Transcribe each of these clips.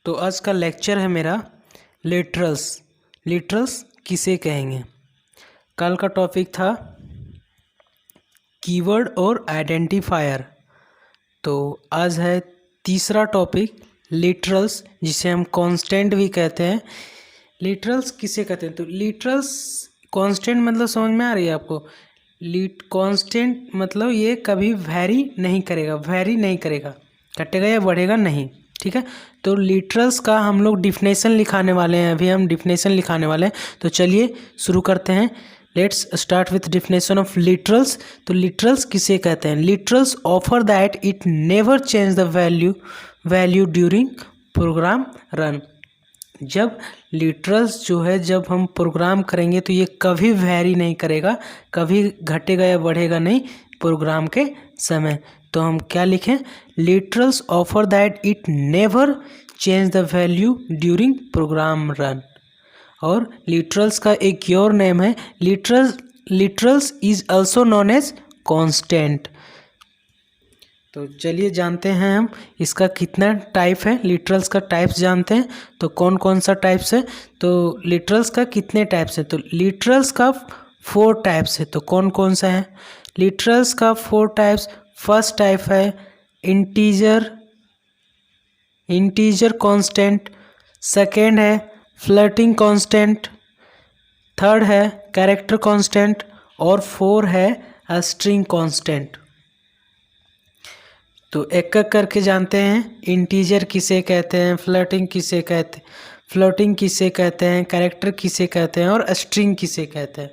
तो आज का लेक्चर है मेरा लिटरल्स। लिटरल्स किसे कहेंगे। कल का टॉपिक था कीवर्ड और आइडेंटिफायर। तो आज है तीसरा टॉपिक लिटरल्स, जिसे हम कांस्टेंट भी कहते हैं। लिटरल्स किसे कहते हैं? तो लिटरल्स कांस्टेंट मतलब समझ में आ रही है आपको? कांस्टेंट मतलब ये कभी वैरी नहीं करेगा, घटेगा या बढ़ेगा नहीं। ठीक है, तो लिटरल्स का हम लोग डिफिनेशन लिखाने वाले हैं। अभी हम डिफिनेशन लिखाने वाले हैं, तो चलिए शुरू करते हैं। Let's start with definition of literals. तो लिटरल्स किसे कहते हैं? Literals offer that it never change the value during program run. जब लिटरल्स जो है, जब हम प्रोग्राम करेंगे तो ये कभी वैरी नहीं करेगा, कभी घटेगा या बढ़ेगा नहीं प्रोग्राम के समय। तो हम क्या लिखें? Literals offer that it never change the value during program run. और लिटरल्स का एक और नेम है literals is also known as constant. तो चलिए जानते हैं हम इसका कितना टाइप है। लिटरल्स का टाइप्स जानते हैं, तो कौन कौन सा टाइप्स है। तो लिटरल्स का कितने टाइप्स है? तो लिटरल्स का 4 टाइप्स है। तो कौन कौन सा है? लिटरल्स का 4 टाइप्स। फर्स्ट टाइप है इंटीजर कांस्टेंट। सेकेंड है फ्लोटिंग कांस्टेंट। थर्ड है कैरेक्टर कांस्टेंट। और 4 है स्ट्रिंग कांस्टेंट। तो एक एक करके जानते हैं। इंटीजर किसे कहते हैं, फ्लोटिंग किसे कहते हैं, कैरेक्टर किसे कहते हैं और स्ट्रिंग किसे कहते हैं।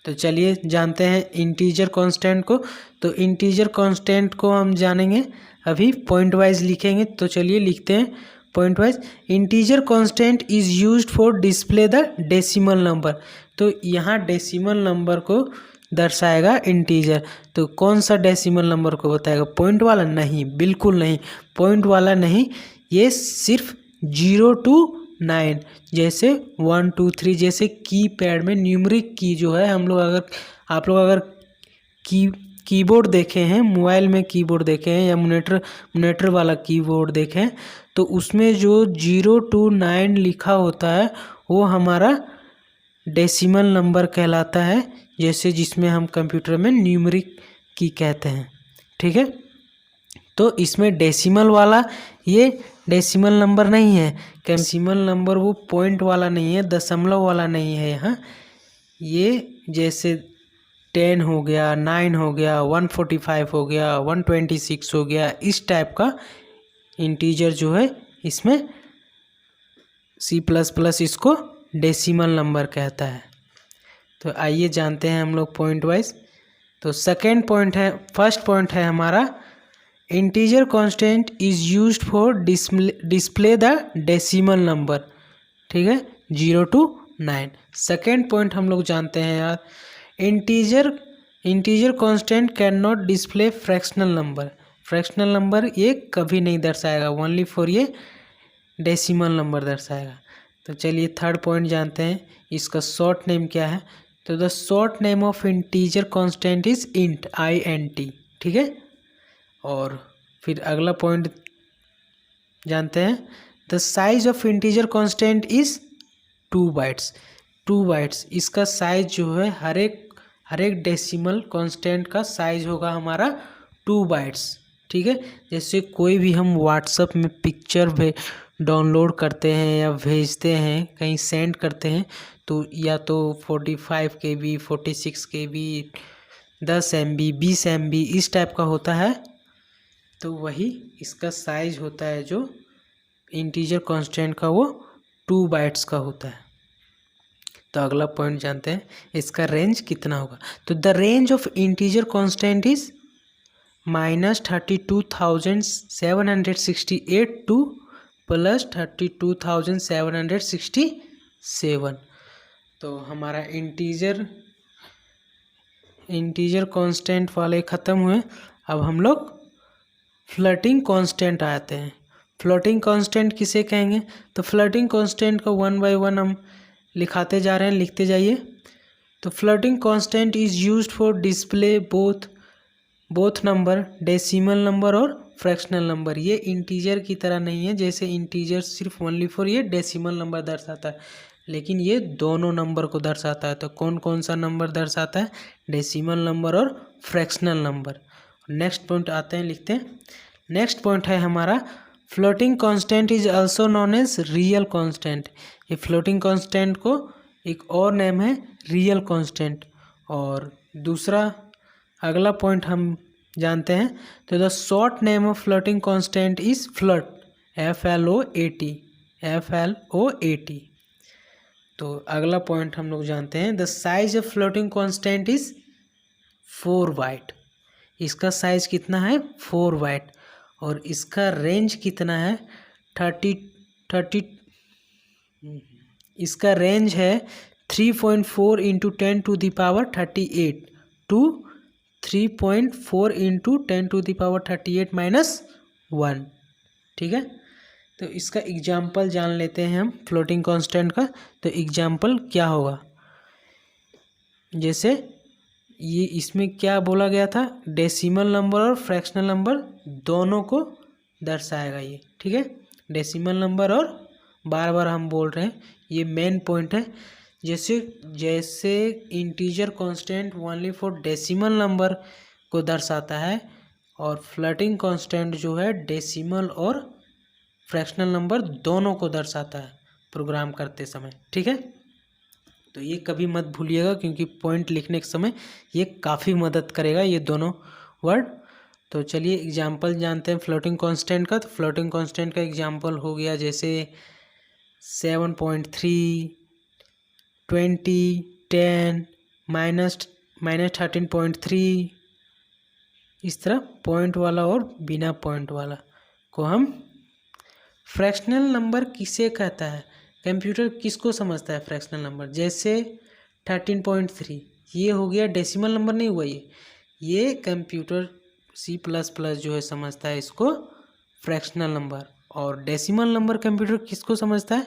तो चलिए जानते हैं इंटीजर कांस्टेंट को। तो इंटीजर कांस्टेंट को हम जानेंगे, अभी पॉइंट वाइज लिखेंगे। तो चलिए लिखते हैं point wise. Integer constant is used for display the decimal number. तो यहाँ डेसिमल नंबर को दर्शाएगा इंटीजर। तो कौन सा डेसिमल नंबर को बताएगा? पॉइंट वाला? नहीं, बिल्कुल नहीं, पॉइंट वाला नहीं। ये सिर्फ 0 to 9, जैसे 1 2 3, जैसे की पैड में न्यूमरिक की जो है, आप लोग अगर कीबोर्ड देखे हैं, मोबाइल में कीबोर्ड देखे हैं या मोनेटर वाला कीबोर्ड देखें, तो उसमें जो 0 to 9 लिखा होता है वो हमारा डेसिमल नंबर कहलाता है, जैसे जिसमें हम कंप्यूटर में न्यूमरिक की कहते हैं। ठीक है, तो इसमें डेसिमल वाला, ये डेसिमल नंबर नहीं है। डेसिमल नंबर वो पॉइंट वाला नहीं है, दशमलव वाला नहीं है। यहाँ ये जैसे 10 हो गया, 9 हो गया, 145 हो गया, 126 हो गया, इस टाइप का इंटीजर जो है, इसमें C++ इसको डेसिमल नंबर कहता है। तो आइए जानते हैं हम लोग पॉइंट वाइज। तो सेकेंड पॉइंट है, फर्स्ट पॉइंट है हमारा integer constant is used for display the decimal number. ठीक है, 0 to 9। सेकेंड पॉइंट हम लोग जानते हैं यार, integer constant can not display fractional number. Fractional number ये कभी नहीं दर्शाएगा, ओनली फॉर ये डेसिमल नंबर दर्शाएगा। तो चलिए थर्ड पॉइंट जानते हैं, इसका शॉर्ट नेम क्या है। तो the short name of integer constant is int, INT। ठीक है, और फिर अगला पॉइंट जानते हैं, the size of integer constant is 2 bytes. 2 bytes इसका साइज जो है, हर एक डेसिमल कांस्टेंट का साइज होगा हमारा 2 बाइट्स। ठीक है, जैसे कोई भी हम व्हाट्सएप में पिक्चर डाउनलोड करते हैं या भेजते हैं, कहीं सेंड करते हैं, तो या तो 45 KB, 46 KB, 10 MB, 20 MB इस टाइप का होता है। तो वही इसका साइज होता है जो इंटीजर कांस्टेंट का, वो 2 बाइट्स का होता है। तो अगला पॉइंट जानते हैं, इसका रेंज कितना होगा। तो the range of integer constant is -32,768 to +32,767। तो हमारा इंटीजर कांस्टेंट वाले ख़त्म हुए। अब हम लोग फ्लोटिंग कांस्टेंट आते हैं। फ्लोटिंग कांस्टेंट किसे कहेंगे? तो फ्लोटिंग कांस्टेंट का 1 by 1 हम लिखाते जा रहे हैं, लिखते जाइए। तो floating constant is used for display both number, decimal number और फ्रैक्शनल नंबर। ये इंटीजर की तरह नहीं है, जैसे इंटीजर सिर्फ ओनली फॉर ये डेसिमल नंबर दर्शाता है, लेकिन ये दोनों नंबर को दर्शाता है। तो कौन कौन सा नंबर दर्शाता है? डेसिमल नंबर और फ्रैक्शनल नंबर। नेक्स्ट पॉइंट आते हैं, लिखते हैं। नेक्स्ट पॉइंट है हमारा floating constant is also known as real constant. ये फ्लोटिंग कांस्टेंट को एक और नेम है रियल कांस्टेंट। और दूसरा अगला पॉइंट हम जानते हैं, तो the short name of floating constant is float, FLOAT, FLOAT। तो अगला पॉइंट हम लोग जानते हैं, the size of floating constant is 4 byte. इसका साइज कितना है? 4 बाइट। और इसका रेंज कितना है? 30। इसका रेंज है 3.4 इंटू 10⁻38 टू 3.4 इंटू 10⁻38 -1। ठीक है, तो इसका एग्जाम्पल जान लेते हैं हम फ्लोटिंग कांस्टेंट का। तो एग्जाम्पल क्या होगा? जैसे ये इसमें क्या बोला गया था? डेसिमल नंबर और फ्रैक्शनल नंबर दोनों को दर्शाएगा ये। ठीक है, डेसिमल नंबर और बार बार हम बोल रहे हैं, ये मेन पॉइंट है। जैसे integer constant only for decimal number को दर्शाता है, और फ्लोटिंग कांस्टेंट जो है डेसिमल और फ्रैक्शनल नंबर दोनों को दर्शाता है प्रोग्राम करते समय। ठीक है, तो ये कभी मत भूलिएगा, क्योंकि पॉइंट लिखने के समय ये काफ़ी मदद करेगा, ये दोनों वर्ड। तो चलिए एग्जाम्पल जानते हैं फ्लोटिंग कांस्टेंट का। तो फ्लोटिंग कांस्टेंट का एग्जाम्पल हो गया जैसे 7.3, 20, 10, -13.3। इस तरह पॉइंट वाला और बिना पॉइंट वाला को हम। फ्रैक्शनल नंबर किसे कहता है? कंप्यूटर किसको समझता है फ्रैक्शनल नंबर? जैसे 13.3 ये हो गया डेसिमल नंबर, नहीं हुआ ये कंप्यूटर C++ जो है समझता है इसको फ्रैक्शनल नंबर। और डेसिमल नंबर कंप्यूटर किसको समझता है?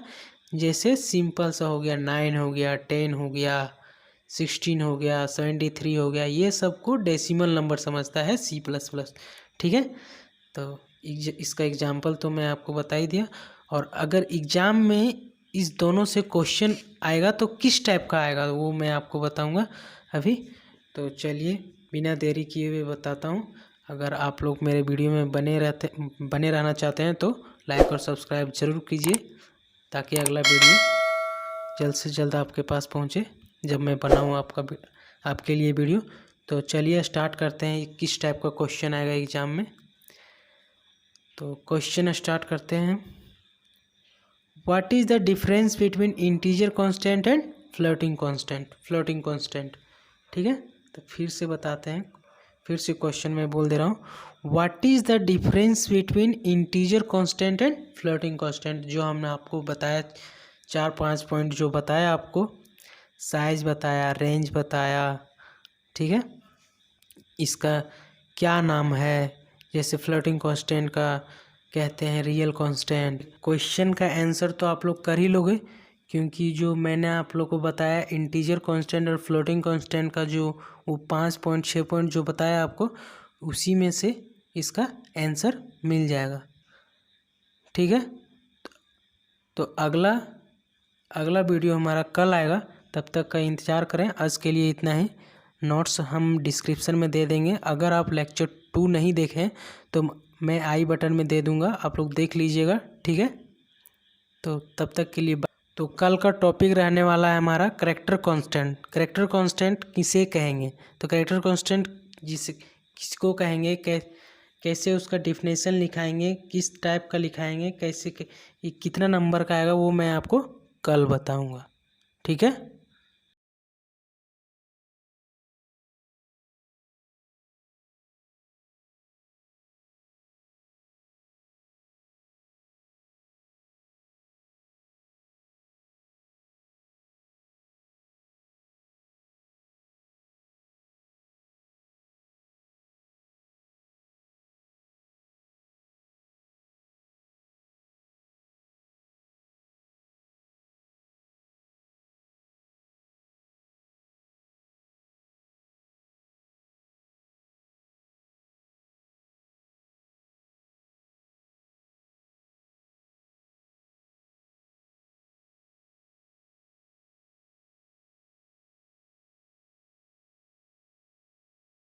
जैसे सिंपल सा हो गया 9 हो गया, 10 हो गया, 16 हो गया, 73 हो गया, ये सबको डेसिमल नंबर समझता है C++। ठीक है, तो इसका एग्जाम्पल तो मैं आपको बता ही दिया। और अगर एग्ज़ाम में इस दोनों से क्वेश्चन आएगा तो किस टाइप का आएगा वो मैं आपको बताऊंगा अभी। तो चलिए बिना देरी किए हुए बताता हूँ। अगर आप लोग मेरे वीडियो में बने रहना चाहते हैं तो लाइक और सब्सक्राइब ज़रूर कीजिए, ताकि अगला वीडियो जल्द से जल्द आपके पास पहुँचे जब मैं बनाऊँ आपके लिए वीडियो। तो चलिए स्टार्ट करते हैं, किस टाइप का क्वेश्चन आएगा एग्ज़ाम में। तो क्वेश्चन स्टार्ट करते हैं। What is the difference between integer constant and floating constant? ठीक है, तो फिर से बताते हैं, फिर से क्वेश्चन में बोल दे रहा हूँ। What is the difference between integer constant and floating constant? जो हमने आपको बताया 4-5 पॉइंट जो बताया आपको, साइज बताया, रेंज बताया। ठीक है, इसका क्या नाम है? जैसे फ्लोटिंग कांस्टेंट का कहते हैं रियल कांस्टेंट। क्वेश्चन का आंसर तो आप लोग कर ही लोगे, क्योंकि जो मैंने आप लोग को बताया इंटीजर कांस्टेंट और फ्लोटिंग कांस्टेंट का जो वो 5 पॉइंट 6 पॉइंट जो बताया आपको, उसी में से इसका आंसर मिल जाएगा। ठीक है, तो अगला वीडियो हमारा कल आएगा, तब तक का इंतज़ार करें। आज के लिए इतना ही। नोट्स हम डिस्क्रिप्शन में दे देंगे। अगर आप लेक्चर 2 नहीं देखें तो मैं आई बटन में दे दूंगा, आप लोग देख लीजिएगा। ठीक है, तो तब तक के लिए तो कल का टॉपिक रहने वाला है हमारा करैक्टर कांस्टेंट। करैक्टर कांस्टेंट किसे कहेंगे? तो करैक्टर कांस्टेंट किसको कहेंगे, कैसे उसका डिफिनेशन लिखाएंगे, किस टाइप का लिखाएंगे, कितना नंबर का आएगा, वो मैं आपको कल बताऊँगा। ठीक है।